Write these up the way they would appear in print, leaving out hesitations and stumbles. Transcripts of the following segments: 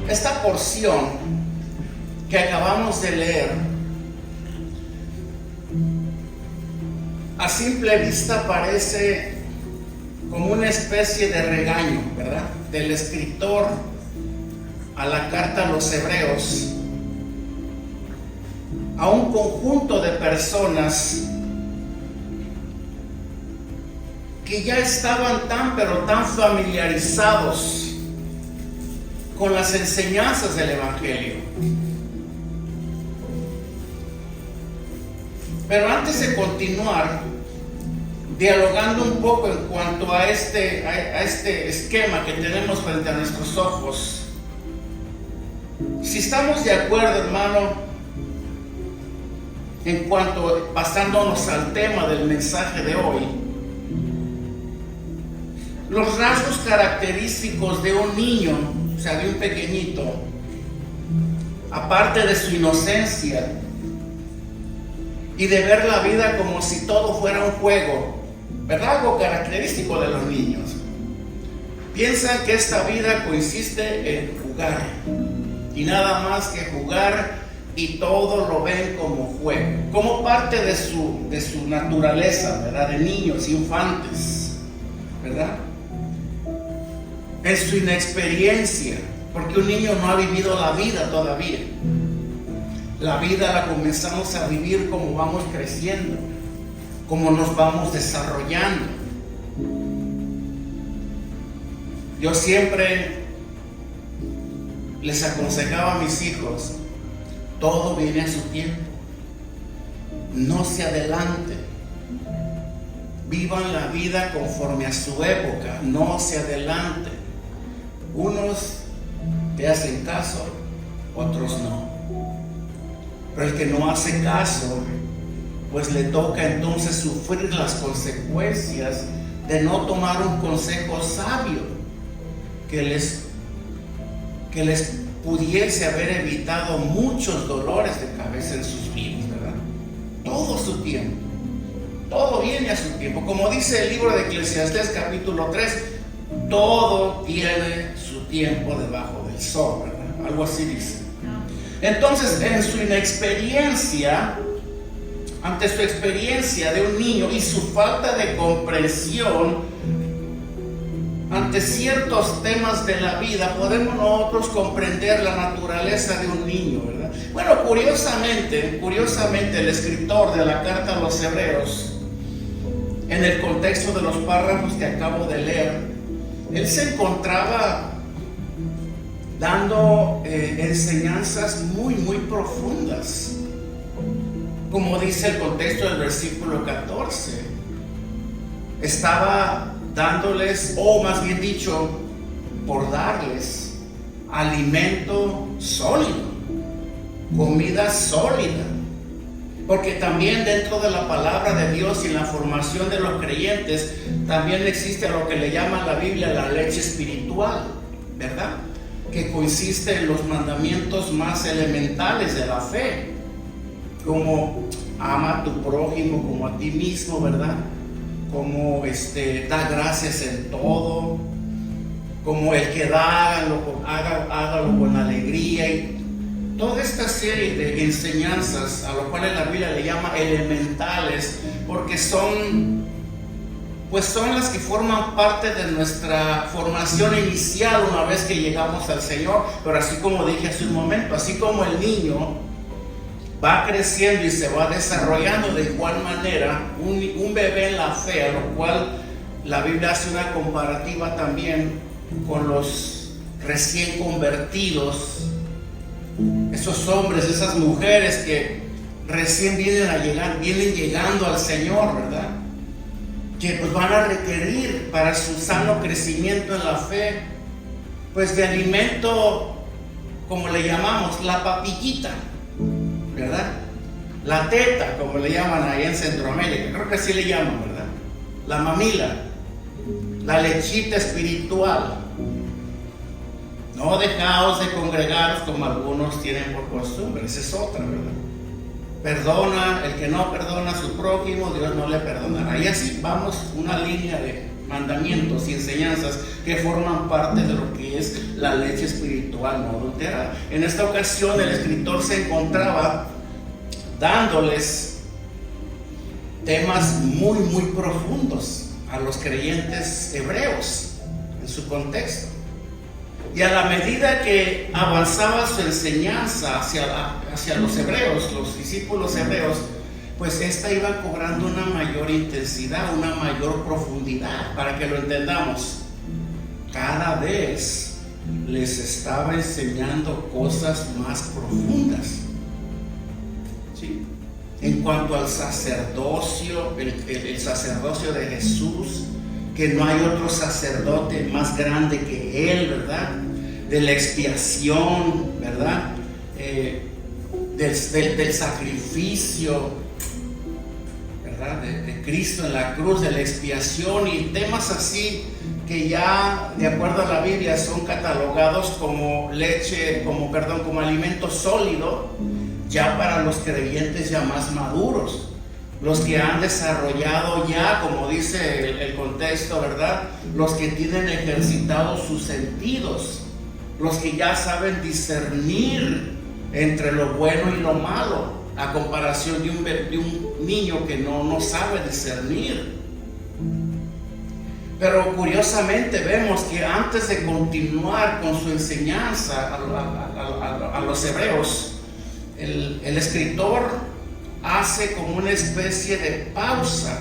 Esta porción que acabamos de leer, a simple vista parece como una especie de regaño, ¿verdad?, del escritor a la carta a los Hebreos, a un conjunto de personas que ya estaban pero tan familiarizados con las enseñanzas del Evangelio. Pero antes de continuar dialogando un poco en cuanto a este esquema que tenemos frente a nuestros ojos, si estamos de acuerdo, hermano, en cuanto, pasándonos al tema del mensaje de hoy, los rasgos característicos de un niño, o sea, de un pequeñito, aparte de su inocencia y de ver la vida como si todo fuera un juego, ¿verdad? Algo característico de los niños. Piensan que esta vida consiste en jugar y nada más que jugar, y todo lo ven como juego, como parte de su naturaleza, ¿verdad? De niños, infantes, ¿verdad? En su inexperiencia, porque un niño no ha vivido la vida todavía. La vida la comenzamos a vivir como vamos creciendo, como nos vamos desarrollando. Yo siempre les aconsejaba a mis hijos: todo viene a su tiempo, no se adelanten, vivan la vida conforme a su época, no se adelanten. Unos te hacen caso, otros no. Pero el que no hace caso, pues le toca entonces sufrir las consecuencias de no tomar un consejo sabio que les pudiese haber evitado muchos dolores de cabeza en sus vidas, ¿verdad? Todo su tiempo, todo viene a su tiempo. Como dice el libro de Eclesiastés capítulo 3, todo tiene su tiempo debajo del sol, ¿verdad? Algo así dice. Entonces, en su inexperiencia, ante su experiencia de un niño y su falta de comprensión ante ciertos temas de la vida, podemos nosotros comprender la naturaleza de un niño, ¿verdad? Bueno, curiosamente, el escritor de la carta a los Hebreos, en el contexto de los párrafos que acabo de leer, él se encontraba dando enseñanzas muy profundas, como dice el contexto del versículo 14. Estaba dándoles, o más bien dicho, por darles alimento sólido, comida sólida, porque también dentro de la palabra de Dios y en la formación de los creyentes también existe lo que le llama la Biblia la leche espiritual, ¿verdad?, que consiste en los mandamientos más elementales de la fe, como ama a tu prójimo como a ti mismo, ¿verdad?, como da gracias en todo, como el que da, hágalo con alegría, y toda esta serie de enseñanzas a lo cual la Biblia le llama elementales, porque son las que forman parte de nuestra formación inicial una vez que llegamos al Señor. Pero así como dije hace un momento, así como el niño va creciendo y se va desarrollando, de igual manera un bebé en la fe, a lo cual la Biblia hace una comparativa también con los recién convertidos, esos hombres, esas mujeres que recién vienen llegando al Señor, ¿verdad?, que pues van a requerir para su sano crecimiento en la fe, pues de alimento, como le llamamos, la papillita, ¿verdad?, la teta, como le llaman ahí en Centroamérica, creo que así le llaman, ¿verdad?, la mamila, la lechita espiritual. No dejaos de congregaros como algunos tienen por costumbre, esa es otra, ¿verdad? Perdona, el que no perdona a su prójimo, Dios no le perdonará. Y así vamos, una línea mandamientos y enseñanzas que forman parte de lo que es la leche espiritual no adulterada. En esta ocasión el escritor se encontraba dándoles temas muy profundos a los creyentes hebreos en su contexto. Y a la medida que avanzaba su enseñanza hacia los hebreos, los discípulos hebreos, pues esta iba cobrando una mayor intensidad, una mayor profundidad. Para que lo entendamos, cada vez les estaba enseñando cosas más profundas, ¿sí? En cuanto al sacerdocio, el sacerdocio de Jesús, que no hay otro sacerdote más grande que Él, ¿verdad? De la expiación, ¿verdad? Del sacrificio, ¿verdad? De Cristo en la cruz, de la expiación y temas así que ya, de acuerdo a la Biblia, son catalogados como como alimento sólido, ya para los creyentes ya más maduros. Los que han desarrollado ya, como dice el contexto, ¿verdad? Los que tienen ejercitados sus sentidos, los que ya saben discernir entre lo bueno y lo malo, a comparación de un niño que no sabe discernir. Pero curiosamente vemos que antes de continuar con su enseñanza a los hebreos, el escritor hace como una especie de pausa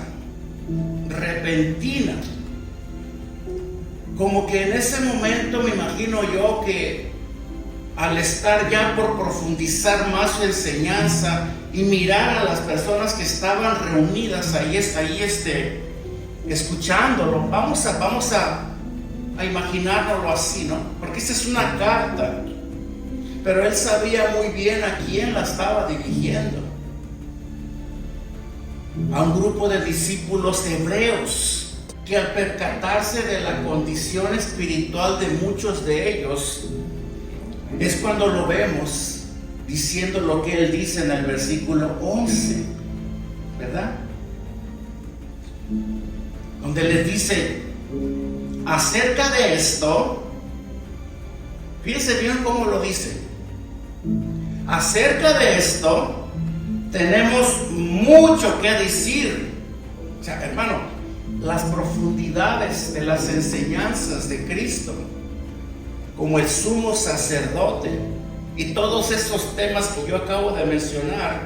repentina, como que en ese momento me imagino yo que al estar ya por profundizar más su enseñanza y mirar a las personas que estaban reunidas ahí escuchándolo, vamos a imaginárnoslo así, ¿no? Porque esta es una carta, pero él sabía muy bien a quién la estaba dirigiendo. A un grupo de discípulos hebreos que al percatarse de la condición espiritual de muchos de ellos, es cuando lo vemos diciendo lo que él dice en el versículo 11, ¿verdad? Donde les dice acerca de esto, fíjense bien cómo lo dice, acerca de esto tenemos mucho que decir. O sea, hermano, las profundidades de las enseñanzas de Cristo como el sumo sacerdote y todos esos temas que yo acabo de mencionar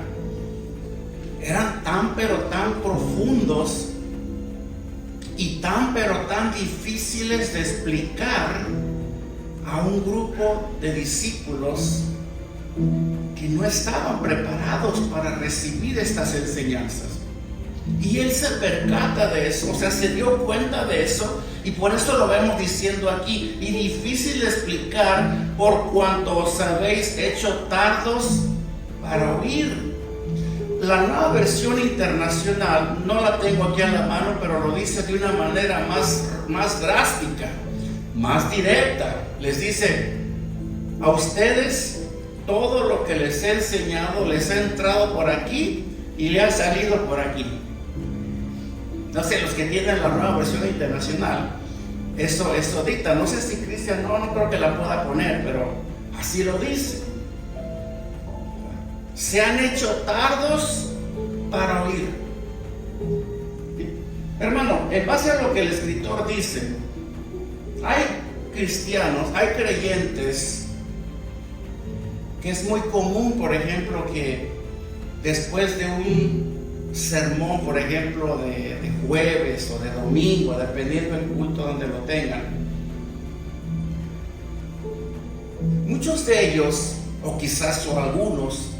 eran tan profundos y tan difíciles de explicar a un grupo de discípulos que no estaban preparados para recibir estas enseñanzas. Y él se percata de eso, o sea, se dio cuenta de eso, y por eso lo vemos diciendo aquí, y difícil de explicar por cuanto os habéis hecho tardos para oír. La Nueva Versión Internacional, no la tengo aquí a la mano, pero lo dice de una manera más drástica, más directa. Les dice, a ustedes todo lo que les he enseñado les ha entrado por aquí y le ha salido por aquí. No sé, los que tienen la Nueva Versión Internacional, eso dicta. No sé si Cristian, no creo que la pueda poner, pero así lo dice. Se han hecho tardos para oír. Hermano, en base a lo que el escritor dice, hay cristianos, hay creyentes que es muy común, por ejemplo, que después de un sermón, por ejemplo, de jueves o de domingo, dependiendo del culto donde lo tengan, muchos de ellos, o quizás algunos,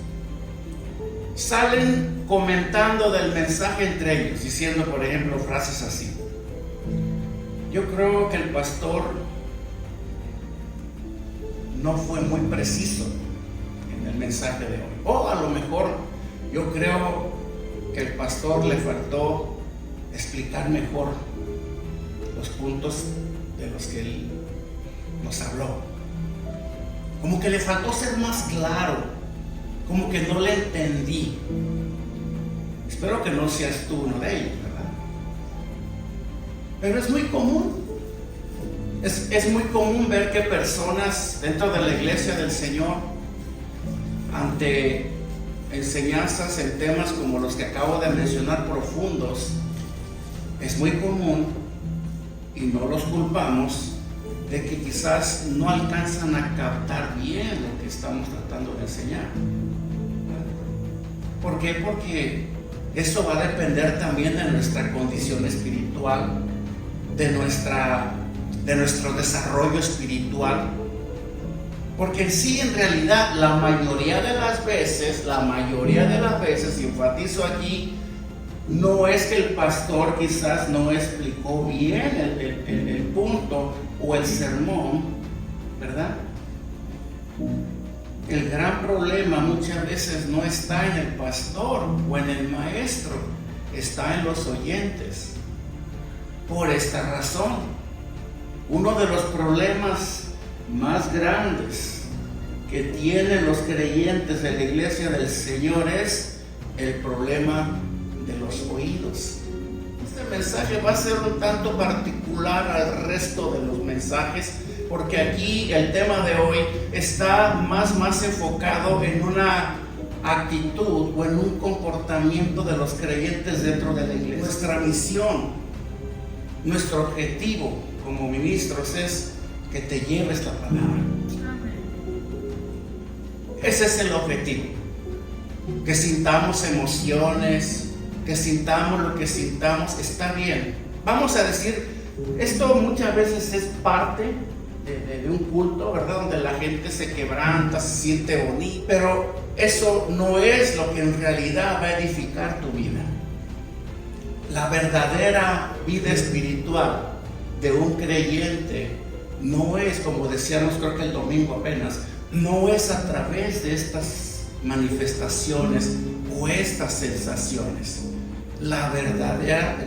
salen comentando del mensaje entre ellos, diciendo, por ejemplo, frases así: yo creo que el pastor no fue muy preciso en el mensaje de hoy, o a lo mejor yo creo que el pastor le faltó explicar mejor los puntos de los que él nos habló, como que le faltó ser más claro, como que no le entendí. Espero que no seas tú uno de ellos, ¿verdad? Pero es muy común. Es muy común ver que personas dentro de la iglesia del Señor, ante enseñanzas en temas como los que acabo de mencionar profundos, es muy común, y no los culpamos, de que quizás no alcanzan a captar bien lo que estamos tratando de enseñar. ¿Por qué? Porque eso va a depender también de nuestra condición espiritual, de nuestro desarrollo espiritual. Porque sí, en realidad, la mayoría de las veces, y enfatizo aquí, no es que el pastor quizás no explicó bien el punto o el sermón, ¿verdad? El gran problema muchas veces no está en el pastor o en el maestro, está en los oyentes. Por esta razón, uno de los problemas más grandes que tienen los creyentes de la iglesia del Señor es el problema de los oídos. Este mensaje va a ser un tanto particular al resto de los mensajes, porque aquí el tema de hoy está más enfocado en una actitud o en un comportamiento de los creyentes dentro de la iglesia. Nuestra misión, nuestro objetivo como ministros es que te lleves la palabra. Ese es el objetivo. Que sintamos emociones, que sintamos lo que sintamos, está bien. Vamos a decir, esto muchas veces es parte de un culto, ¿verdad? Donde la gente se quebranta, se siente bonita, pero eso no es lo que en realidad va a edificar tu vida. La verdadera vida espiritual de un creyente no es, como decíamos creo que el domingo apenas, no es a través de estas manifestaciones o estas sensaciones. La verdadera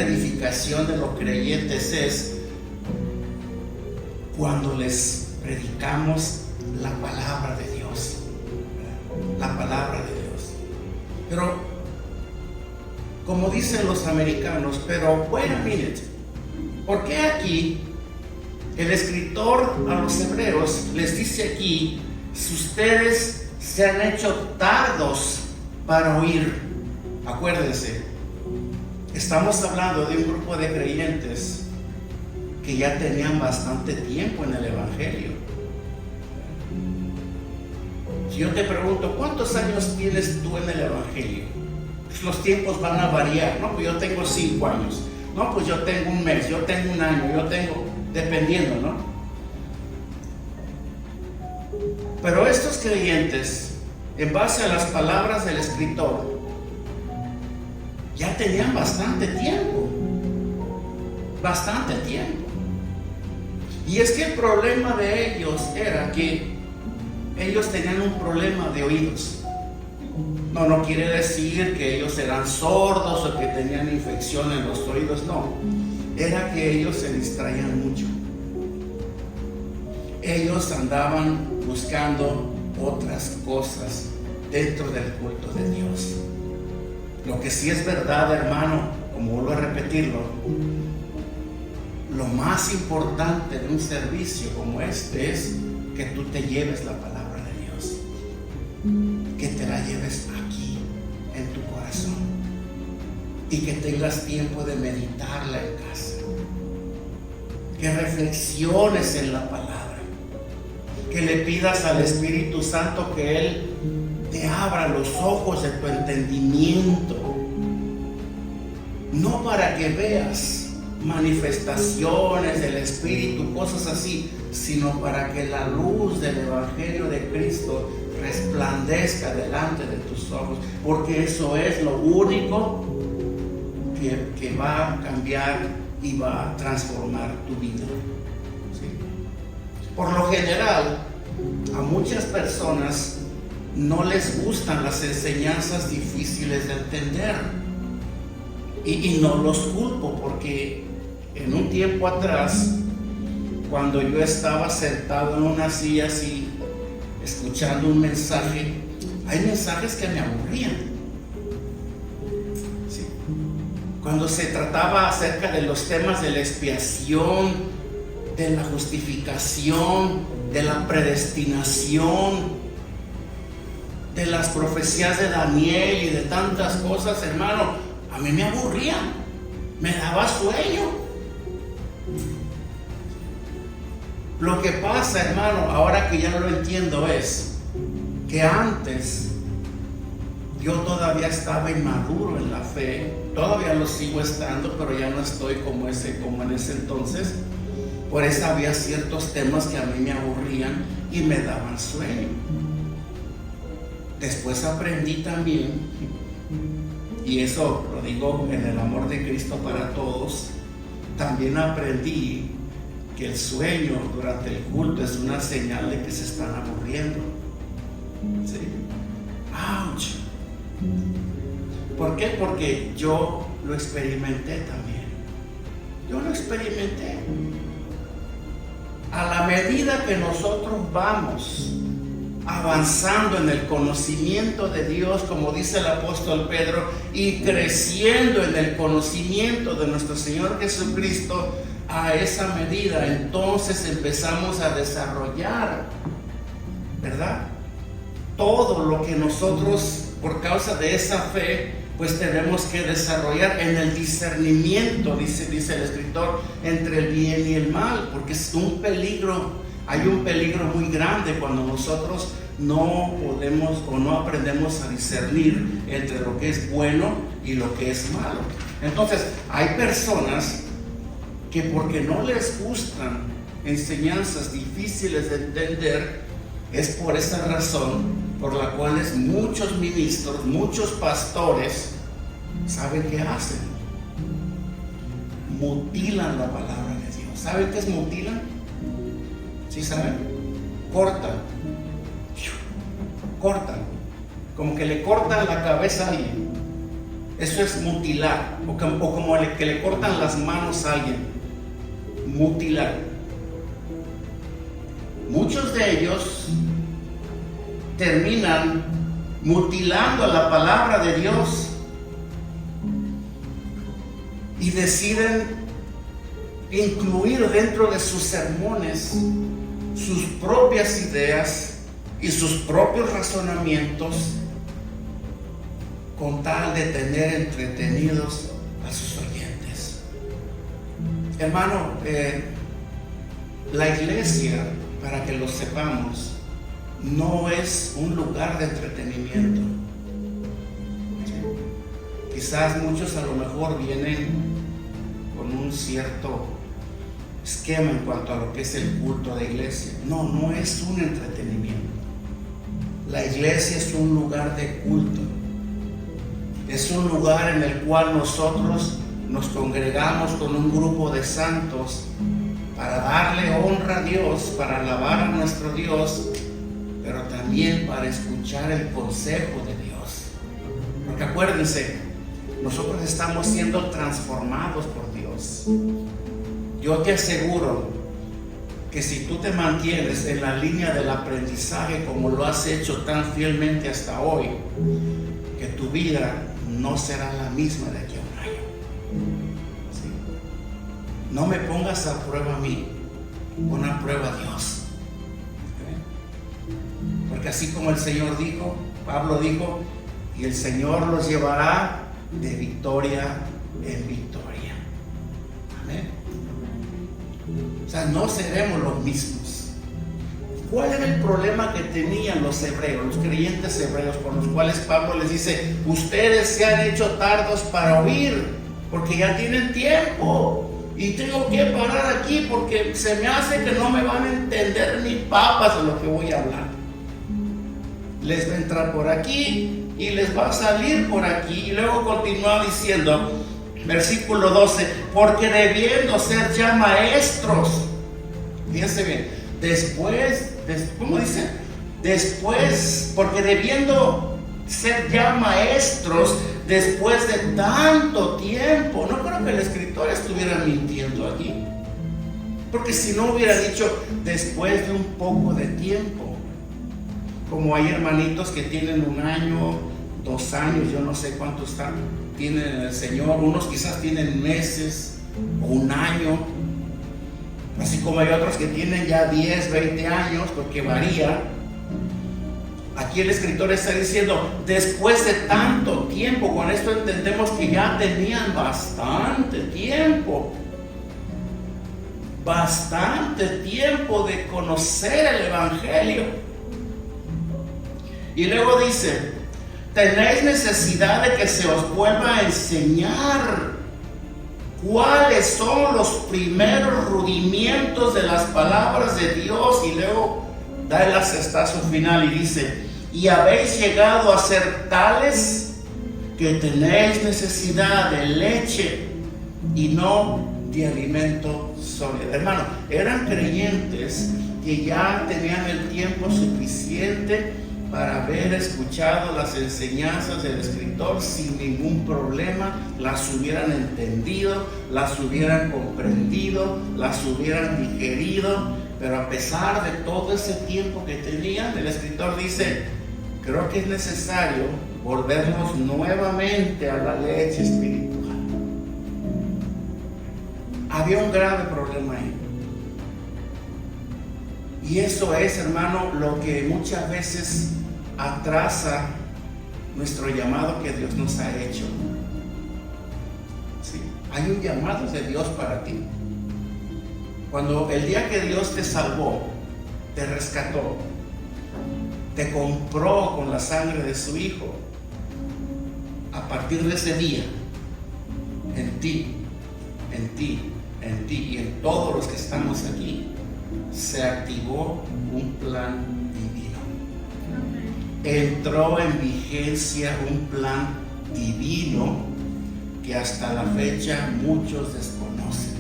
edificación de los creyentes es cuando les predicamos la palabra de Dios. La palabra de Dios. Pero, como dicen los americanos, pero wait a minute, ¿por qué aquí el escritor a los hebreos les dice aquí, si ustedes se han hecho tardos para oír? Acuérdense, estamos hablando de un grupo de creyentes que ya tenían bastante tiempo en el evangelio. Si yo te pregunto, ¿cuántos años tienes tú en el evangelio? Pues los tiempos van a variar, ¿no? Pues yo tengo 5 años, no, pues yo tengo un mes, yo tengo un año, yo tengo, dependiendo, ¿no? Pero estos creyentes, en base a las palabras del escritor, ya tenían bastante tiempo. Y es que el problema de ellos era que ellos tenían un problema de oídos. No quiere decir que ellos eran sordos o que tenían infección en los oídos, no. Era que ellos se distraían mucho. Ellos andaban buscando otras cosas dentro del culto de Dios. Lo que sí es verdad, hermano, como vuelvo a repetirlo, lo más importante de un servicio como este es que tú te lleves la palabra de Dios, que te la lleves aquí en tu corazón y que tengas tiempo de meditarla en casa, que reflexiones en la palabra, que le pidas al Espíritu Santo que Él te abra los ojos de tu entendimiento, no para que veas manifestaciones del Espíritu, cosas así, sino para que la luz del Evangelio de Cristo resplandezca delante de tus ojos, porque eso es lo único que va a cambiar y va a transformar tu vida. ¿Sí? Por lo general, a muchas personas no les gustan las enseñanzas difíciles de entender, y no los culpo, porque en un tiempo atrás, cuando yo estaba sentado en una silla así, escuchando un mensaje, hay mensajes que me aburrían. ¿Sí? cuando se trataba acerca de los temas de la expiación, de la justificación, de la predestinación, de las profecías de Daniel y de tantas cosas, hermano, a mí me aburría, me daba sueño. Lo que pasa, hermano, ahora que ya lo entiendo, es que antes yo todavía estaba inmaduro en la fe, todavía lo sigo estando, pero ya no estoy como en ese entonces. Por eso había ciertos temas que a mí me aburrían y me daban sueño. Después aprendí también, y eso lo digo en el amor de Cristo para todos, también aprendí que el sueño durante el culto es una señal de que se están aburriendo. ¿Sí? ¡Auch! ¿Por qué? Porque yo lo experimenté también. Yo lo experimenté. A la medida que nosotros vamos avanzando en el conocimiento de Dios, como dice el apóstol Pedro, y creciendo en el conocimiento de nuestro Señor Jesucristo, a esa medida entonces empezamos a desarrollar, ¿verdad?, todo lo que nosotros, por causa de esa fe, pues tenemos que desarrollar en el discernimiento, dice el escritor, entre el bien y el mal, porque es un peligro. Hay un peligro muy grande cuando nosotros no podemos o no aprendemos a discernir entre lo que es bueno y lo que es malo. Entonces, hay personas que porque no les gustan enseñanzas difíciles de entender, es por esa razón por la cual muchos ministros, muchos pastores, ¿saben qué hacen? Mutilan la palabra de Dios. ¿Saben qué es mutilan? ¿Sí saben? Cortan, como que le cortan la cabeza a alguien. Eso es mutilar, o como que le cortan las manos a alguien. Mutilar. Muchos de ellos terminan mutilando la palabra de Dios y deciden incluir dentro de sus sermones sus propias ideas y sus propios razonamientos con tal de tener entretenidos a sus oyentes. Hermano, la iglesia, para que lo sepamos, no es un lugar de entretenimiento. ¿Sí? Quizás muchos a lo mejor vienen con un cierto esquema en cuanto a lo que es el culto de iglesia. No, no es un entretenimiento. La iglesia es un lugar de culto. Es un lugar en el cual nosotros nos congregamos con un grupo de santos para darle honra a Dios, para alabar a nuestro Dios, pero también para escuchar el consejo de Dios. Porque acuérdense, nosotros estamos siendo transformados por Dios. Yo te aseguro que si tú te mantienes en la línea del aprendizaje como lo has hecho tan fielmente hasta hoy, que tu vida no será la misma de aquí a un año. ¿Sí? No me pongas a prueba a mí, pon a prueba a Dios. Porque así como el Señor dijo, Pablo dijo, y el Señor los llevará de victoria en victoria. Amén. O sea, no seremos los mismos. ¿Cuál era el problema que tenían los hebreos, los creyentes hebreos, por los cuales Pablo les dice, ustedes se han hecho tardos para oír, porque ya tienen tiempo? Y tengo que parar aquí porque se me hace que no me van a entender ni papas de lo que voy a hablar. Les va a entrar por aquí y les va a salir por aquí. Y luego continúa diciendo, versículo 12, porque debiendo ser ya maestros, fíjense bien, ¿cómo dice? Después, porque debiendo ser ya maestros después de tanto tiempo. No creo que el escritor estuviera mintiendo aquí, porque si no hubiera dicho después de un poco de tiempo. Como hay hermanitos que tienen 1 año, 2 años, yo no sé cuántos tienen el Señor, unos quizás tienen meses o 1 año, así como hay otros que tienen ya 10, 20 años, porque varía. Aquí el escritor está diciendo, después de tanto tiempo, con esto entendemos que ya tenían bastante tiempo de conocer el Evangelio. Y luego dice, tenéis necesidad de que se os vuelva a enseñar cuáles son los primeros rudimientos de las palabras de Dios. Y luego da el asestazo final y dice, y habéis llegado a ser tales que tenéis necesidad de leche y no de alimento sólido. Hermano, eran creyentes que ya tenían el tiempo suficiente para haber escuchado las enseñanzas del escritor sin ningún problema, las hubieran entendido, las hubieran comprendido, las hubieran digerido, pero a pesar de todo ese tiempo que tenían, el escritor dice, creo que es necesario volvernos nuevamente a la leche espiritual. Había un grave problema ahí. Y eso es, hermano, lo que muchas veces atrasa nuestro llamado que Dios nos ha hecho. ¿Sí? Hay un llamado de Dios para ti. Cuando el día que Dios te salvó, te rescató, te compró con la sangre de su Hijo, a partir de ese día, en ti y en todos los que estamos aquí, se activó un plan divino. Entró en vigencia un plan divino que hasta la fecha muchos desconocen.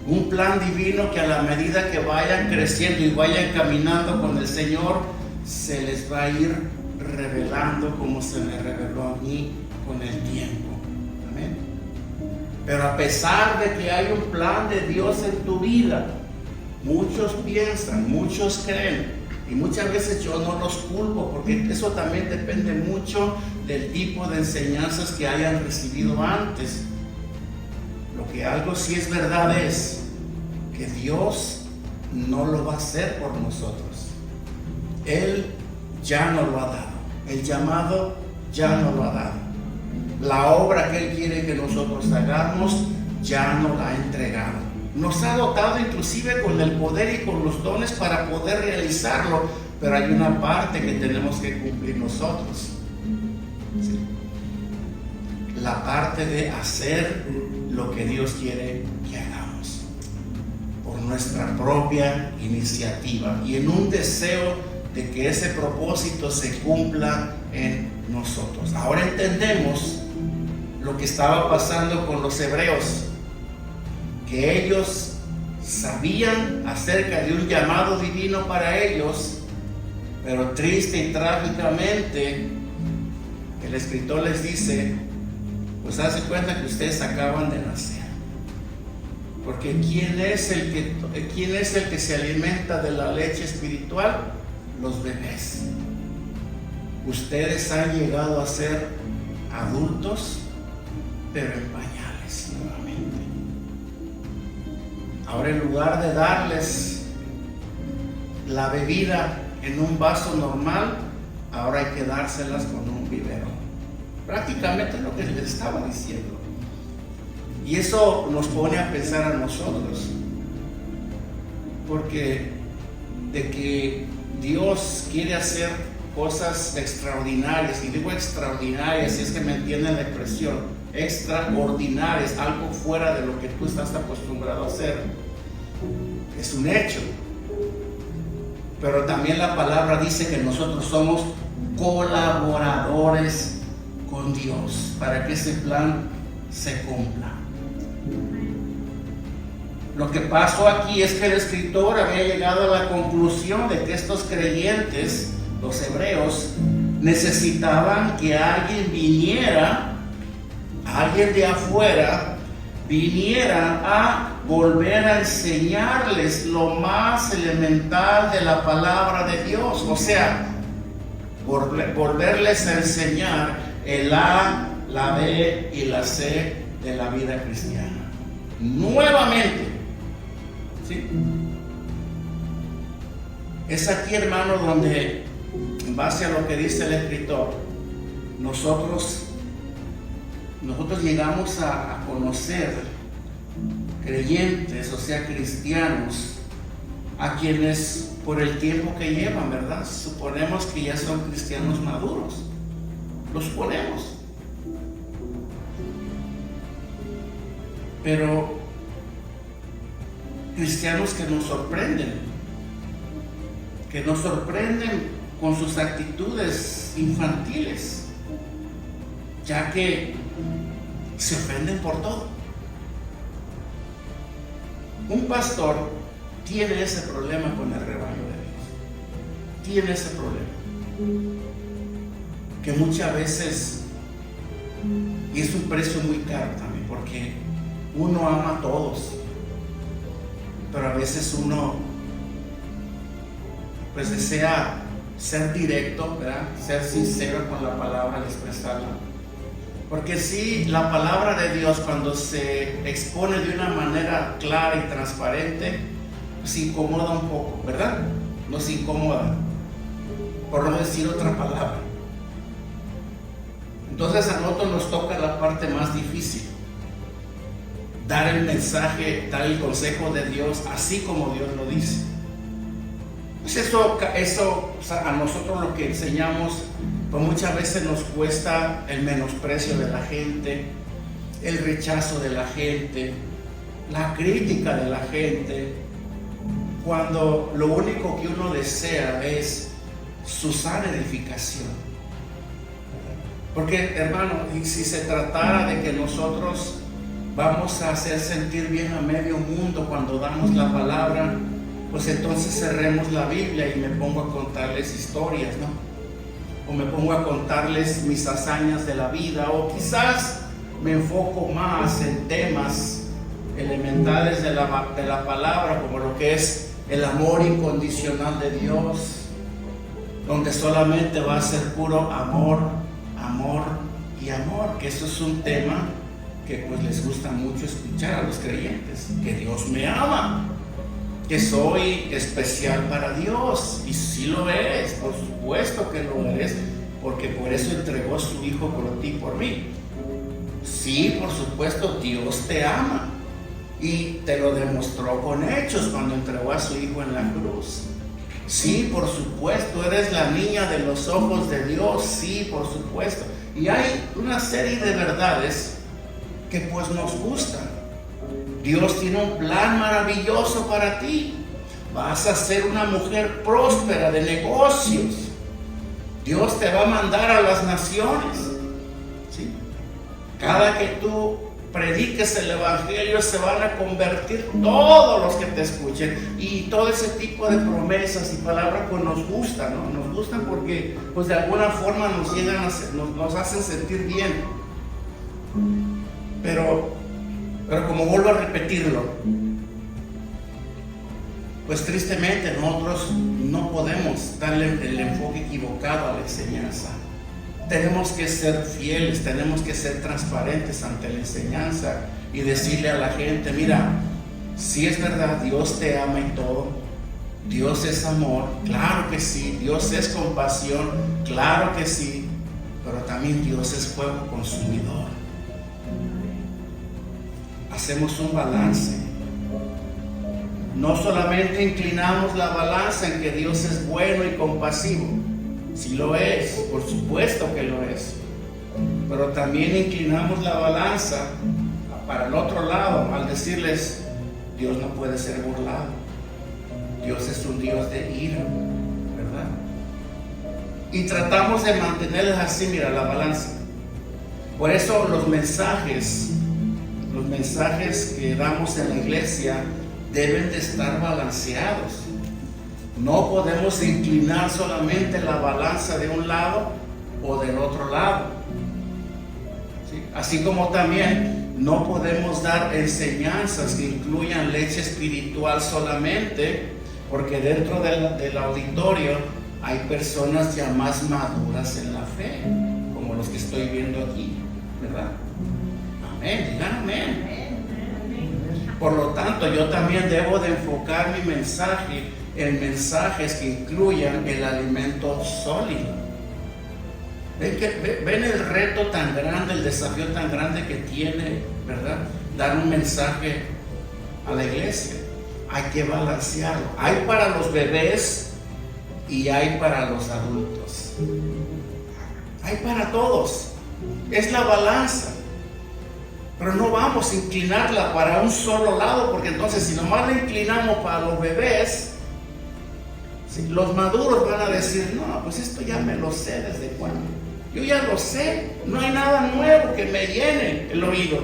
Un plan divino que a la medida que vayan creciendo y vayan caminando con el Señor, se les va a ir revelando como se me reveló a mí con el tiempo. Amén. Pero a pesar de que hay un plan de Dios en tu vida, muchos piensan, muchos creen, y muchas veces yo no los culpo, porque eso también depende mucho del tipo de enseñanzas que hayan recibido antes. Lo que algo sí es verdad es que Dios no lo va a hacer por nosotros. Él ya nos lo ha dado. El llamado ya nos lo ha dado. La obra que Él quiere que nosotros hagamos ya nos la ha entregado. Nos ha dotado inclusive con el poder y con los dones para poder realizarlo, pero hay una parte que tenemos que cumplir nosotros. ¿Sí? La parte de hacer lo que Dios quiere que hagamos por nuestra propia iniciativa y en un deseo de que ese propósito se cumpla en nosotros. Ahora entendemos lo que estaba pasando con los hebreos, que ellos sabían acerca de un llamado divino para ellos, pero triste y trágicamente el escritor les dice, pues hace cuenta que ustedes acaban de nacer, porque ¿quién es el que se alimenta de la leche espiritual? Los bebés. Ustedes han llegado a ser adultos, pero en pañales nuevamente. Ahora, en lugar de darles la bebida en un vaso normal, ahora hay que dárselas con un biberón. Prácticamente lo que les estaba diciendo. Y eso nos pone a pensar a nosotros, porque de que Dios quiere hacer cosas extraordinarias, y digo extraordinarias, si es que me entienden la expresión, extraordinarias, algo fuera de lo que tú estás acostumbrado a hacer, es un hecho. Pero también la palabra dice que nosotros somos colaboradores con Dios para que ese plan se cumpla. Lo que pasó aquí es que el escritor había llegado a la conclusión de que estos creyentes, los hebreos, necesitaban que alguien viniera, alguien de afuera, viniera a volver a enseñarles lo más elemental de la palabra de Dios. O sea, volverles a enseñar el A, la B y la C de la vida cristiana. Nuevamente. ¿Sí? Es aquí, hermano, donde, en base a lo que dice el escritor, nosotros llegamos a conocer creyentes, o sea, cristianos, a quienes por el tiempo que llevan, ¿verdad? Suponemos que ya son cristianos maduros. Lo suponemos. Pero cristianos que nos sorprenden con sus actitudes infantiles, ya que se ofenden por todo. Un pastor tiene ese problema con el rebaño de Dios. Tiene ese problema. Que muchas veces, y es un precio muy caro también, porque uno ama a todos, pero a veces uno pues desea ser directo, ¿verdad? Ser sincero con la palabra al expresarla. Porque sí, la palabra de Dios, cuando se expone de una manera clara y transparente, pues incomoda un poco, ¿verdad? Nos incomoda, por no decir otra palabra. Entonces a nosotros nos toca la parte más difícil: dar el mensaje, dar el consejo de Dios así como Dios lo dice. Pues eso o sea, a nosotros lo que enseñamos, pues muchas veces nos cuesta el menosprecio de la gente, el rechazo de la gente, la crítica de la gente, cuando lo único que uno desea es su sana edificación. Porque, hermano, si se tratara de que nosotros vamos a hacer sentir bien a medio mundo cuando damos la palabra, pues entonces cerremos la Biblia y me pongo a contarles historias, ¿no? O me pongo a contarles mis hazañas de la vida, o quizás me enfoco más en temas elementales de la palabra, como lo que es el amor incondicional de Dios, donde solamente va a ser puro amor, amor y amor, que eso es un tema que pues les gusta mucho escuchar a los creyentes, que Dios me ama, que soy especial para Dios. Y sí lo eres, por supuesto que lo eres, porque por eso entregó a su Hijo por ti y por mí. Sí, por supuesto, Dios te ama, y te lo demostró con hechos cuando entregó a su Hijo en la cruz. Sí, por supuesto, eres la niña de los ojos de Dios. Sí, por supuesto. Y hay una serie de verdades que pues nos gustan. Dios tiene un plan maravilloso para ti. Vas a ser una mujer próspera de negocios. Dios te va a mandar a las naciones. ¿Sí? Cada que tú prediques el evangelio, se van a convertir todos los que te escuchen. Y todo ese tipo de promesas y palabras pues nos gustan, ¿no? Nos gustan porque pues de alguna forma nos hacen sentir bien. Pero como vuelvo a repetirlo, pues tristemente nosotros no podemos darle el enfoque equivocado a la enseñanza. Tenemos que ser fieles, tenemos que ser transparentes ante la enseñanza y decirle a la gente: mira, si es verdad, Dios te ama y todo, Dios es amor, claro que sí, Dios es compasión, claro que sí, pero también Dios es fuego consumidor. Hacemos un balance. No solamente inclinamos la balanza en que Dios es bueno y compasivo, sí lo es, por supuesto que lo es, pero también inclinamos la balanza para el otro lado al decirles: Dios no puede ser burlado, Dios es un Dios de ira, ¿verdad? Y tratamos de mantenerles así, mira, la balanza. Por eso los mensajes que damos en la iglesia deben de estar balanceados. No podemos inclinar solamente la balanza de un lado o del otro lado. ¿Sí? Así como también no podemos dar enseñanzas que incluyan leche espiritual solamente, porque dentro del auditorio hay personas ya más maduras en la fe, como los que estoy viendo aquí, ¿verdad? Amén, digan amén. Por lo tanto, yo también debo de enfocar mi mensaje en mensajes que incluyan el alimento sólido. ¿Ven el reto tan grande, el desafío tan grande que tiene, ¿verdad? Dar un mensaje a la iglesia. Hay que balancearlo. Hay para los bebés y hay para los adultos. Hay para todos. Es la balanza. Pero no vamos a inclinarla para un solo lado, porque entonces si nomás la inclinamos para los bebés, los maduros van a decir, no, pues esto ya me lo sé desde cuándo. Yo ya lo sé, no hay nada nuevo que me llene el oído.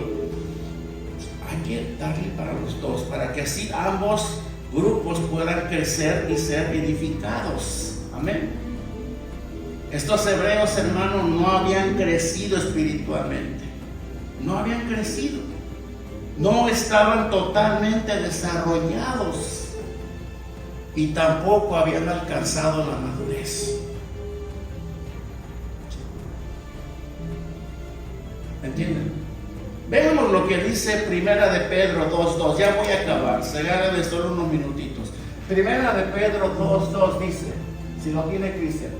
Hay que darle para los dos, para que así ambos grupos puedan crecer y ser edificados. Amén. Estos hebreos, hermanos, no habían crecido espiritualmente. No habían crecido. No estaban totalmente desarrollados. Y tampoco habían alcanzado la madurez. ¿Entienden? Veamos lo que dice Primera de Pedro 2:2. Ya voy a acabar, se gana de solo unos minutitos. Primera de Pedro 2:2 dice, si lo tiene Cristian,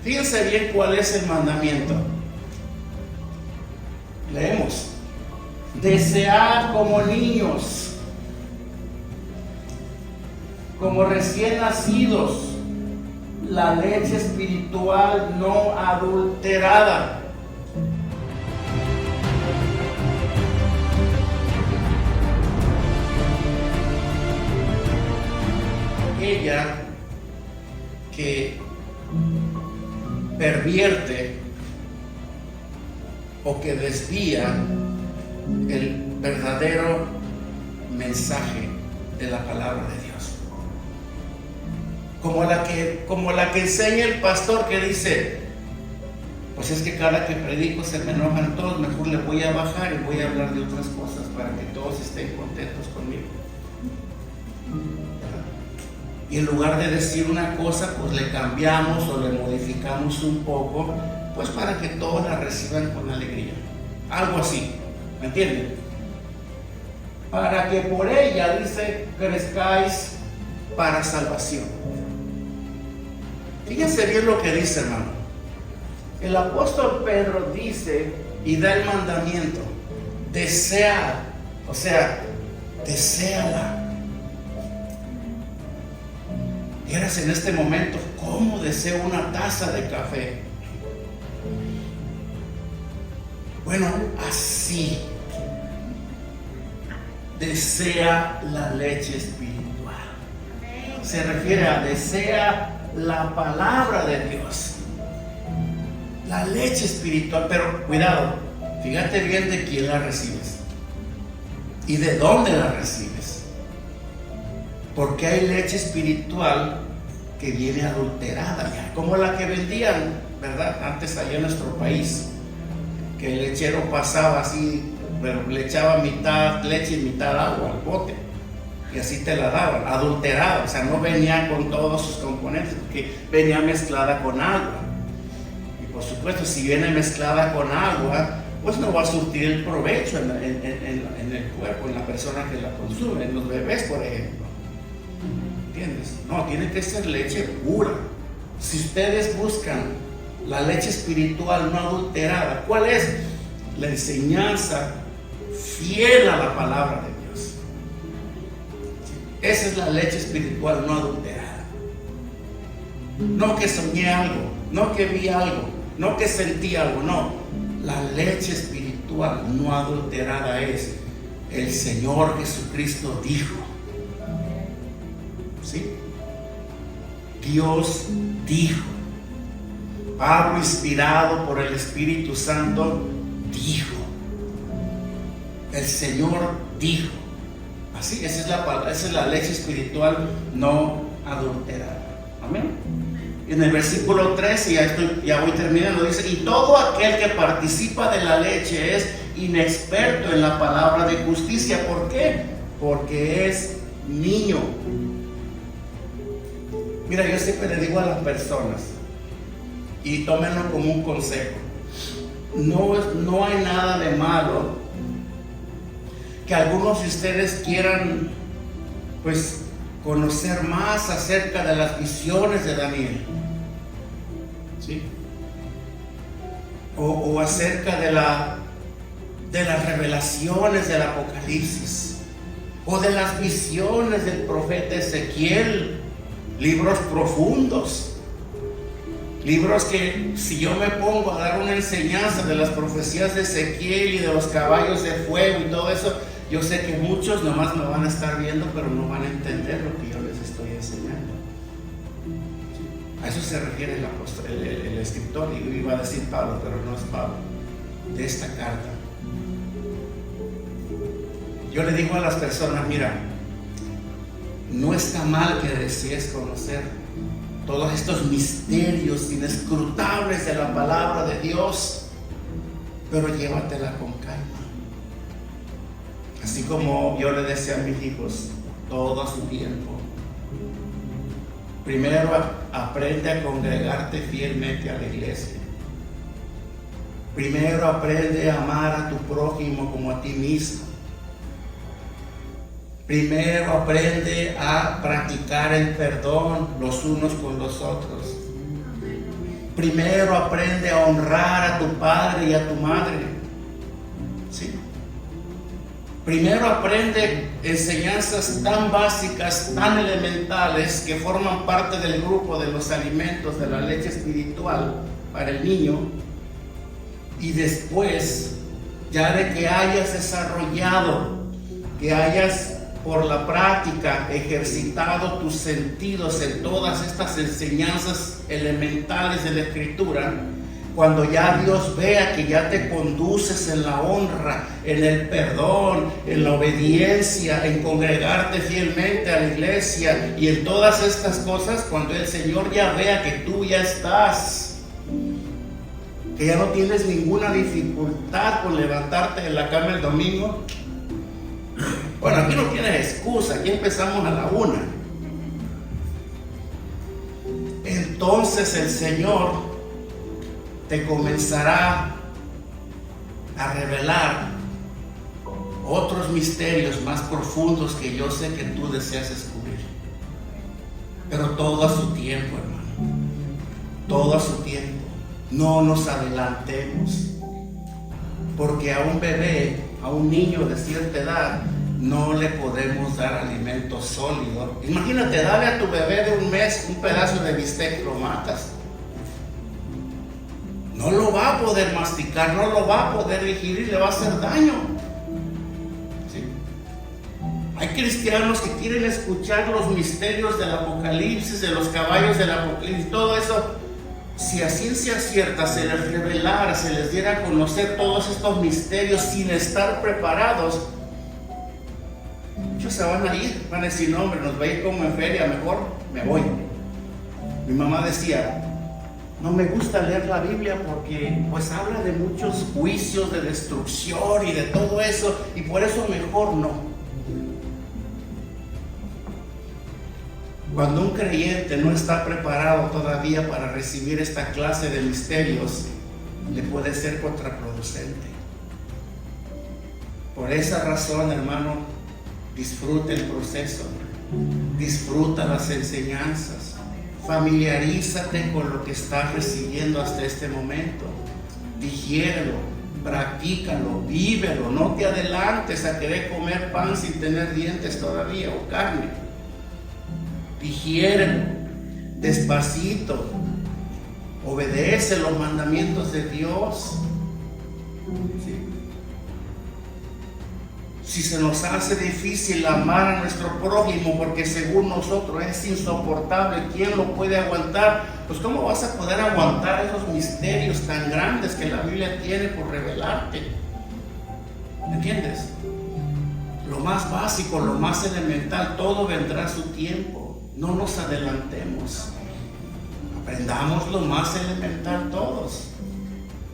fíjense bien cuál es el mandamiento. Leemos: desead como niños, como recién nacidos, la leche espiritual no adulterada, aquella que pervierte o que desvía el verdadero mensaje de la palabra de Dios. Como la que enseña el pastor, que dice, pues es que cada que predico se me enojan todos, mejor le voy a bajar y voy a hablar de otras cosas para que todos estén contentos conmigo. Y en lugar de decir una cosa, pues le cambiamos o le modificamos un poco, pues para que todos la reciban con alegría. Algo así, ¿me entienden? Para que por ella, dice, crezcáis para salvación. Fíjense bien lo que dice, hermano. El apóstol Pedro dice y da el mandamiento: desea, o sea, deséala. Vieras en este momento cómo deseo una taza de café. Bueno, así desea la leche espiritual. Se refiere a desea la palabra de Dios, la leche espiritual. Pero cuidado, fíjate bien de quién la recibes y de dónde la recibes, porque hay leche espiritual que viene adulterada, como la que vendían, ¿verdad? Antes allá en nuestro país, que el lechero pasaba así, pero le echaba mitad leche y mitad agua al bote, y así te la daban, adulterada, o sea, no venía con todos sus componentes, porque venía mezclada con agua. Y por supuesto, si viene mezclada con agua, pues no va a surtir el provecho en el cuerpo, en la persona que la consume, en los bebés, por ejemplo. ¿Entiendes? No, tiene que ser leche pura. Si ustedes buscan la leche espiritual no adulterada, ¿cuál es? La enseñanza fiel a la palabra de Dios. Esa es la leche espiritual no adulterada. No que soñé algo, no que vi algo, no que sentí algo, no. La leche espiritual no adulterada es: el Señor Jesucristo dijo. ¿Sí? Dios dijo. Pablo, inspirado por el Espíritu Santo, dijo. El Señor dijo. Así, esa es la leche espiritual no adulterada. Amén. En el versículo 13, ya voy terminando, dice: y todo aquel que participa de la leche es inexperto en la palabra de justicia. ¿Por qué? Porque es niño. Mira, yo siempre le digo a las personas, y tómenlo como un consejo, no hay nada de malo que algunos de ustedes quieran, pues, conocer más acerca de las visiones de Daniel, ¿sí? O acerca de las revelaciones del Apocalipsis, o de las visiones del profeta Ezequiel, libros profundos, libros que si yo me pongo a dar una enseñanza de las profecías de Ezequiel y de los caballos de fuego y todo eso, yo sé que muchos nomás me van a estar viendo, pero no van a entender lo que yo les estoy enseñando. A eso se refiere el escritor, y iba a decir Pablo, pero no es Pablo, de esta carta. Yo le digo a las personas, mira, no está mal que desees conocer todos estos misterios inescrutables de la palabra de Dios, pero llévatela con calma. Así como yo le decía a mis hijos, todo a su tiempo. Primero aprende a congregarte fielmente a la iglesia. Primero aprende a amar a tu prójimo como a ti mismo. Primero aprende a practicar el perdón los unos con los otros. Primero aprende a honrar a tu padre y a tu madre. ¿Sí? Primero aprende enseñanzas tan básicas, tan elementales, que forman parte del grupo de los alimentos de la leche espiritual para el niño. Y después, ya de que hayas desarrollado, que hayas por la práctica ejercitado tus sentidos en todas estas enseñanzas elementales de la Escritura, cuando ya Dios vea que ya te conduces en la honra, en el perdón, en la obediencia, en congregarte fielmente a la iglesia y en todas estas cosas, cuando el Señor ya vea que tú ya estás, que ya no tienes ninguna dificultad con levantarte de la cama el domingo, bueno, aquí no tienes excusa, aquí empezamos a la 1. Entonces el Señor te comenzará a revelar otros misterios más profundos que yo sé que tú deseas descubrir. Pero todo a su tiempo, hermano. Todo a su tiempo. No nos adelantemos. Porque a un bebé, a un niño de cierta edad, no le podemos dar alimento sólido. Imagínate, dale a tu bebé de un mes un pedazo de bistec, lo matas. No lo va a poder masticar, no lo va a poder digerir, le va a hacer daño. ¿Sí? Hay cristianos que quieren escuchar los misterios del Apocalipsis, de los caballos del Apocalipsis, todo eso. Si a ciencia cierta se les revelara, se les diera a conocer todos estos misterios sin estar preparados, muchos se van a ir, van a decir, no hombre, nos va a ir como en feria, mejor me voy. Mi mamá decía, no me gusta leer la Biblia porque pues habla de muchos juicios, de destrucción y de todo eso, y por eso mejor no. Cuando un creyente no está preparado todavía para recibir esta clase de misterios, le puede ser contraproducente. Por esa razón, hermano, disfruta el proceso, disfruta las enseñanzas, familiarízate con lo que estás recibiendo hasta este momento, digiérelo, practícalo, vívelo, no te adelantes a querer comer pan sin tener dientes todavía o carne. Digiérelo despacito, obedece los mandamientos de Dios. ¿Sí? Si se nos hace difícil amar a nuestro prójimo porque según nosotros es insoportable, ¿quién lo puede aguantar? Pues ¿cómo vas a poder aguantar esos misterios tan grandes que la Biblia tiene por revelarte? ¿Entiendes? Lo más básico, lo más elemental, todo vendrá a su tiempo. No nos adelantemos. Aprendamos lo más elemental todos.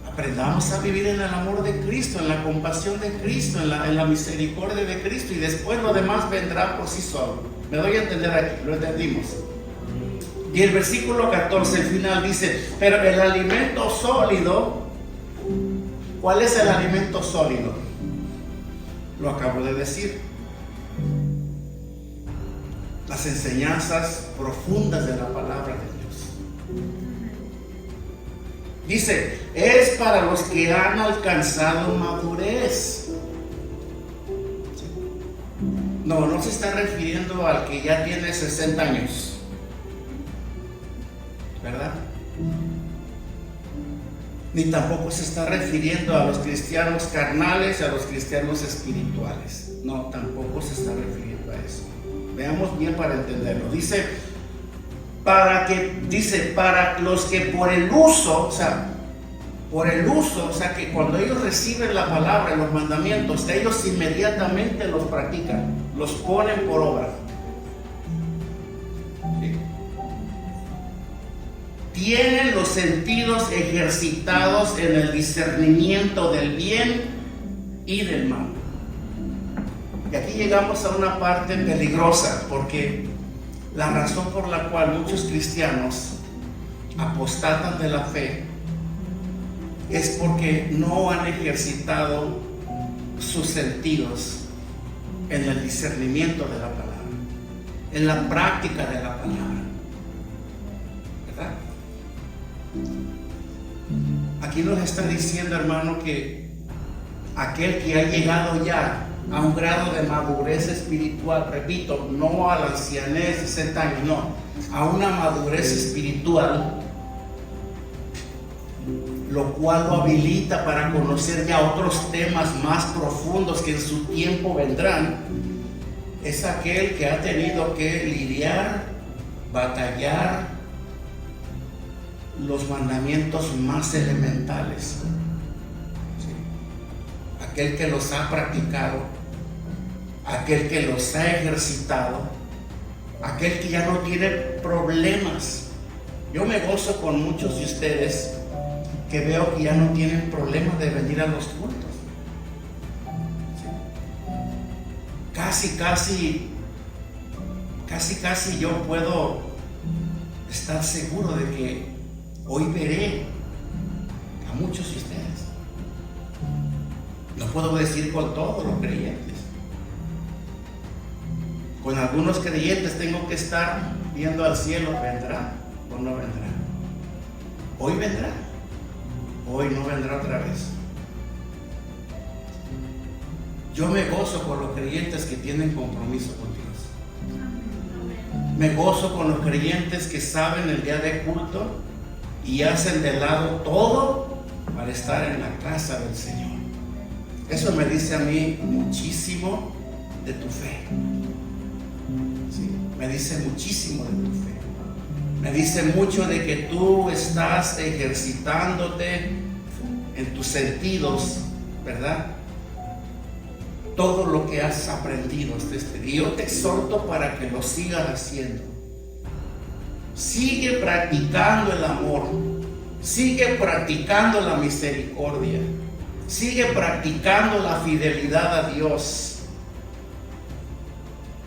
Aprendamos a vivir en el amor de Cristo, en la compasión de Cristo, en la misericordia de Cristo, y después lo demás vendrá por sí solo. Me doy a entender aquí, lo entendimos. Y el versículo 14, el final dice, pero el alimento sólido, ¿cuál es el alimento sólido? Lo acabo de decir. Las enseñanzas profundas de la palabra de Dios. Dice, es para los que han alcanzado madurez. No se está refiriendo al que ya tiene 60 años, ¿verdad? Ni tampoco se está refiriendo a los cristianos carnales y a los cristianos espirituales. No, tampoco se está refiriendo a eso. Veamos bien para entenderlo. Dice, para los que por el uso, o sea, que cuando ellos reciben la palabra y los mandamientos, ellos inmediatamente los practican, los ponen por obra. ¿Sí? Tienen los sentidos ejercitados en el discernimiento del bien y del mal. Y aquí llegamos a una parte peligrosa, porque la razón por la cual muchos cristianos apostatan de la fe es porque no han ejercitado sus sentidos en el discernimiento de la palabra, en la práctica de la palabra, ¿verdad? Aquí nos está diciendo, hermano, que aquel que ha llegado ya a un grado de madurez espiritual, repito, no a la ancianez de 60 años, no, a una madurez espiritual, lo cual lo habilita para conocer ya otros temas más profundos que en su tiempo vendrán, es aquel que ha tenido que lidiar, batallar los mandamientos más elementales. ¿Sí? Aquel que los ha practicado, aquel que los ha ejercitado, aquel que ya no tiene problemas. Yo me gozo con muchos de ustedes que veo que ya no tienen problemas de venir a los cultos. ¿Sí? Casi yo puedo estar seguro de que hoy veré a muchos de ustedes. No puedo decir con todos los creyentes. Con algunos creyentes tengo que estar viendo al cielo, ¿vendrá o no vendrá? Hoy vendrá, hoy no vendrá otra vez. Yo me gozo con los creyentes que tienen compromiso con Dios. Me gozo con los creyentes que saben el día de culto y hacen de lado todo para estar en la casa del Señor. Eso me dice a mí muchísimo de tu fe. ¿Sí? Me dice muchísimo de tu fe. Me dice mucho de que tú estás ejercitándote en tus sentidos, ¿verdad? Todo lo que has aprendido hasta este día. Yo te exhorto para que lo sigas haciendo. Sigue practicando el amor. Sigue practicando la misericordia. Sigue practicando la fidelidad a Dios.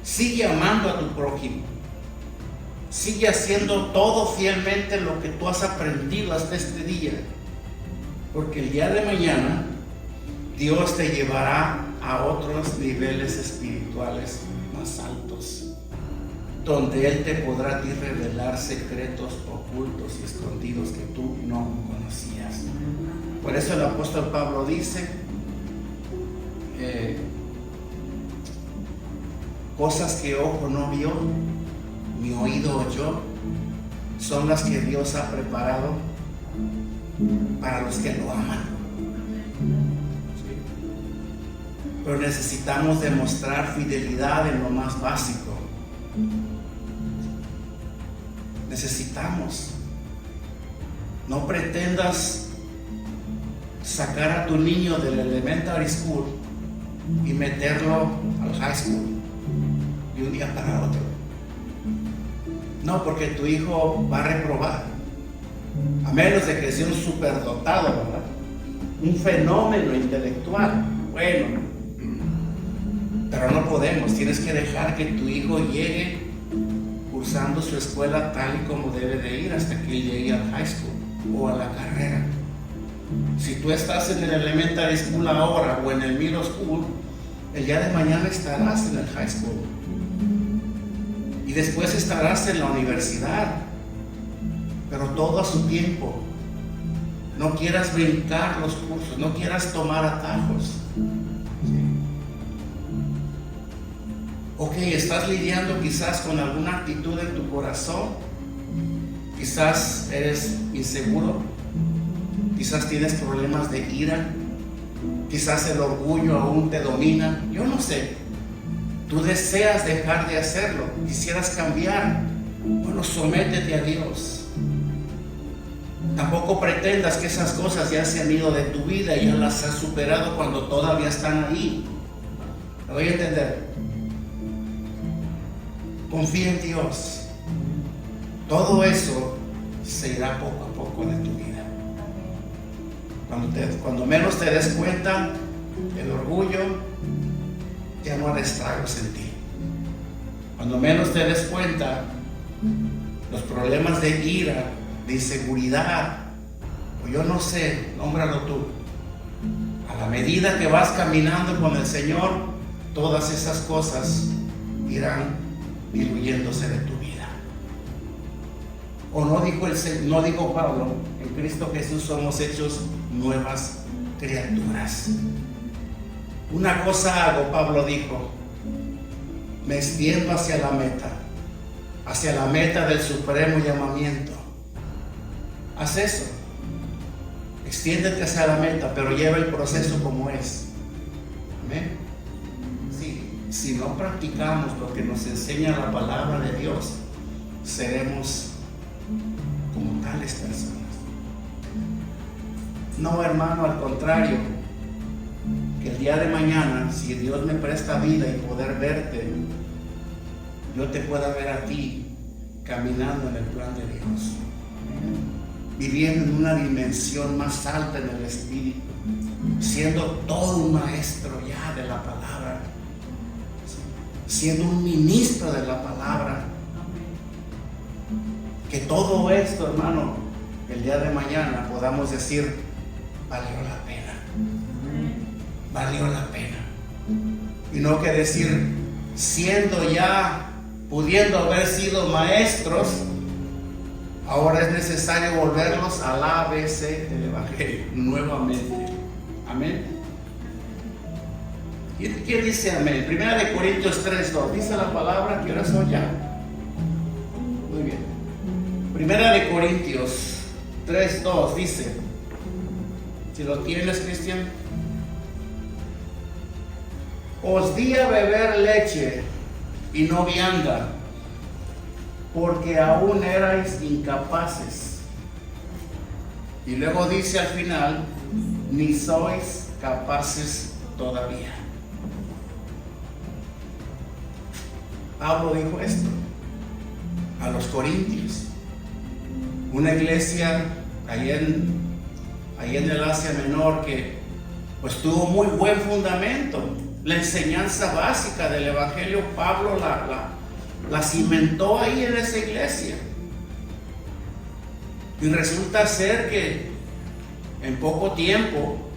Sigue amando a tu prójimo. Sigue haciendo todo fielmente lo que tú has aprendido hasta este día. Porque el día de mañana Dios te llevará a otros niveles espirituales más altos, donde Él te podrá a ti revelar secretos ocultos y escondidos que tú no conocías. Por eso el apóstol Pablo dice, cosas que ojo no vio, ni oído oyó, son las que Dios ha preparado para los que lo aman. Pero necesitamos demostrar fidelidad en lo más básico. Necesitamos. No pretendas sacar a tu niño del elementary school y meterlo al high school de un día para otro. No, porque tu hijo va a reprobar. A menos de que sea un superdotado, ¿verdad? Un fenómeno intelectual. Bueno, pero no podemos. Tienes que dejar que tu hijo llegue cursando su escuela tal y como debe de ir hasta que llegue al high school o a la carrera. Si tú estás en el elementary school ahora o en el middle school, el día de mañana estarás en el high school y después estarás en la universidad, pero todo a su tiempo. No quieras brincar los cursos, no quieras tomar atajos. ¿Sí? Ok, estás lidiando quizás con alguna actitud en tu corazón, quizás eres inseguro, quizás tienes problemas de ira, quizás el orgullo aún te domina, yo no sé. Tú deseas dejar de hacerlo, quisieras cambiar. Bueno, sométete a Dios. Tampoco pretendas que esas cosas ya se han ido de tu vida y ya las has superado cuando todavía están ahí. ¿Me voy a entender? Confía en Dios. Todo eso se irá poco a poco de tu vida. Cuando menos te des cuenta, el orgullo ya no hará estragos en ti. Cuando menos te des cuenta, los problemas de ira, de inseguridad, o yo no sé, nómbralo tú. A la medida que vas caminando con el Señor, todas esas cosas irán diluyéndose de tu vida. O no dijo Pablo, en Cristo Jesús somos hechos nuevas criaturas. Una cosa hago, Pablo dijo, me extiendo hacia la meta del supremo llamamiento. Haz eso, extiéndete hacia la meta, pero lleva el proceso como es. Amén. Si no practicamos lo que nos enseña la palabra de Dios, seremos como tales personas. No, hermano, al contrario, que el día de mañana, si Dios me presta vida y poder verte, yo te pueda ver a ti caminando en el plan de Dios, viviendo en una dimensión más alta en el Espíritu, siendo todo un maestro ya de la palabra, siendo un ministro de la palabra. Que todo esto, hermano, el día de mañana podamos decir, valió la pena. Valió la pena. Y no que decir, siendo ya, pudiendo haber sido maestros, ahora es necesario volverlos al ABC del Evangelio nuevamente. Amén. ¿Quién dice amén? 1 Corintios 3:2. Dice la palabra, ¿qué hora son ya? Muy bien. 1 Corintios 3:2 dice, si lo tienes, Cristian, os di a beber leche y no vianda, porque aún erais incapaces. Y luego dice al final, ni sois capaces todavía. Pablo dijo esto a los corintios, una iglesia ahí en el Asia Menor que pues tuvo muy buen fundamento. La enseñanza básica del Evangelio, Pablo la cimentó ahí en esa iglesia. Y resulta ser que en poco tiempo,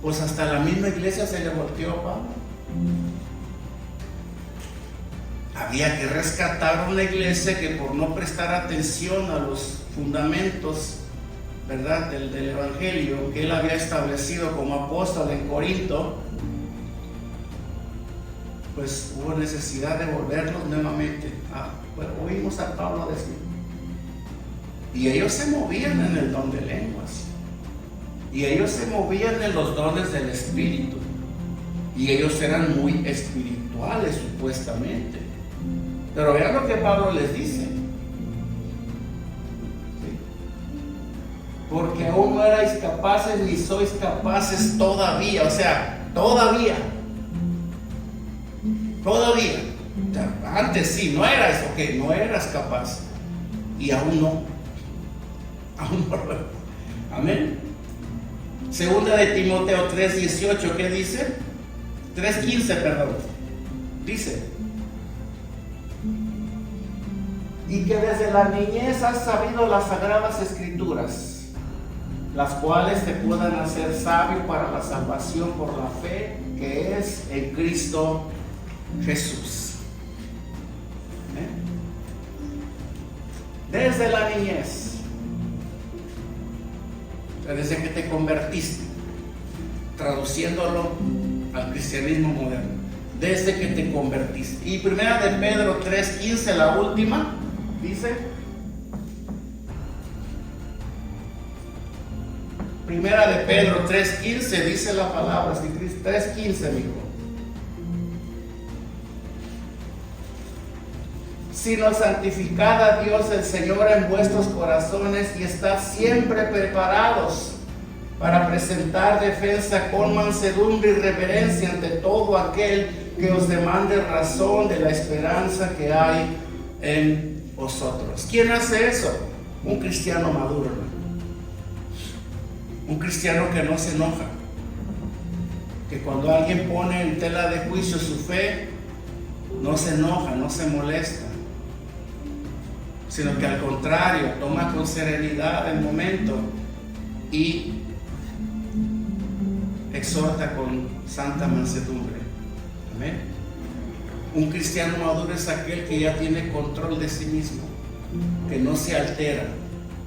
pues hasta la misma iglesia se le volteó a Pablo. Había que rescatar una iglesia que por no prestar atención a los fundamentos, ¿verdad?, del Evangelio que él había establecido como apóstol en Corinto, pues hubo necesidad de volverlos nuevamente. Oímos a Pablo decir, y ellos se movían en el don de lenguas, y ellos se movían en los dones del Espíritu, y ellos eran muy espirituales supuestamente. Pero vean lo que Pablo les dice, ¿sí? Porque aún no erais capaces ni sois capaces todavía. O sea, todavía. Antes sí, no eras, ok, no eras capaz. Y aún no. Amén. Segunda de Timoteo 3:18, ¿qué dice? 3:15, perdón. Dice, y que desde la niñez has sabido las sagradas escrituras, las cuales te puedan hacer sabio para la salvación por la fe que es en Cristo Jesús. Desde la niñez, desde que te convertiste, traduciéndolo al cristianismo moderno, desde que te convertiste. Y primera de Pedro 3:15, la última, dice, primera de Pedro 3:15, dice la palabra, 3:15, amigo. Sino santificad a Dios el Señor en vuestros corazones y estad siempre preparados para presentar defensa con mansedumbre y reverencia ante todo aquel que os demande razón de la esperanza que hay en vosotros. ¿Quién hace eso? Un cristiano maduro, un cristiano que no se enoja, que cuando alguien pone en tela de juicio su fe, no se enoja, no se molesta, sino que al contrario, toma con serenidad el momento y exhorta con santa mansedumbre. Amén. Un cristiano maduro es aquel que ya tiene control de sí mismo, que no se altera,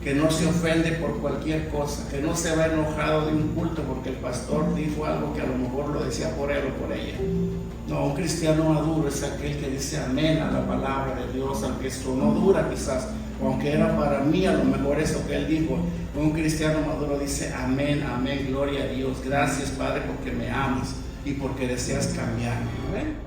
que no se ofende por cualquier cosa, que no se va enojado de un culto porque el pastor dijo algo que a lo mejor lo decía por él o por ella. No, un cristiano maduro es aquel que dice amén a la palabra de Dios, aunque esto no dura quizás, o aunque era para mí a lo mejor eso que él dijo. Un cristiano maduro dice amén, amén, gloria a Dios, gracias Padre porque me amas y porque deseas cambiarme. ¿Amén?